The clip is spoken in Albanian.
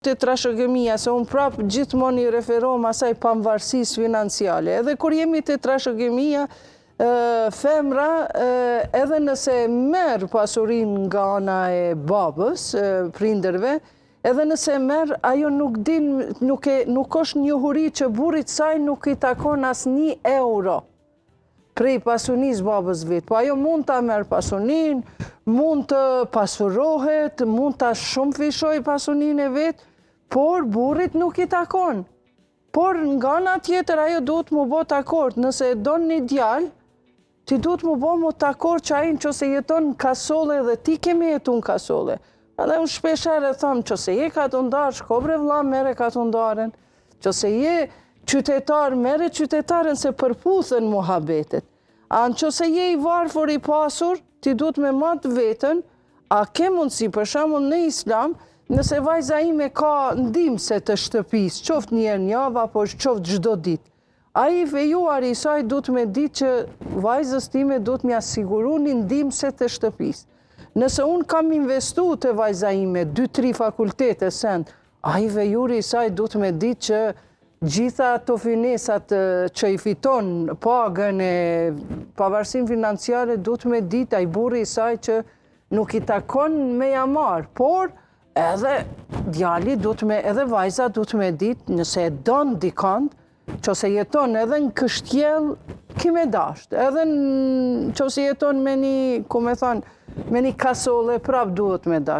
Të trashëgimia, se unë prapë gjithmonë i referohem asaj pavarësisë financiare. Edhe kur jemi të trashëgimia, femra, edhe nëse merr pasurinë nga ana e babës, prindërve, edhe nëse merr, ajo nuk është njohuri që burrit saj nuk i takon as 1 euro prej pasunisë babës vet. Po ajo mund ta merr pasuninë, mund të pasurohet, mund ta shumëfishojë pasuninë e vet, por burrit nuk i takon. Por nga ana tjetër ajo duhet mu bë dakord. Nëse e don një djalë, ti duhet mu bë dakord që ai nëse jeton në Kasolle dhe ti kemi jetu në Kasolle. Edhe unë shpeshherë them, nëse je katundarë, shko bre vlla, merre katundaren. Nëse je qytetar, merre qytetaren, se përputhen muhabetet. A nëse je i varfër i pasur, ti duhet me matë veten, a ke mundësi, për shembull në Islam, nëse vajza ime ka ndihmëse të shtëpisë, qoftë një herë në javë apo qoftë çdo ditë, ai fejuari i saj duhet me ditë që vajzës time duhet m'ia siguru një ndihmëse të shtëpisë. Nëse unë kam investu të vajza ime 2-3 fakultete send, ai fejuri i saj duhet me ditë që gjitha ato finesat që i fiton pagën e pavarësinë financiare duhet me ditë ai burri i saj që nuk i takon me ja marr, por edhe djali edhe vajza duhet me ditë nëse e don dikant, nëse jeton edhe në Kështjell, ki me dasht. Edhe nëse jeton me një, me një Kasolle, prap duhet me dasht.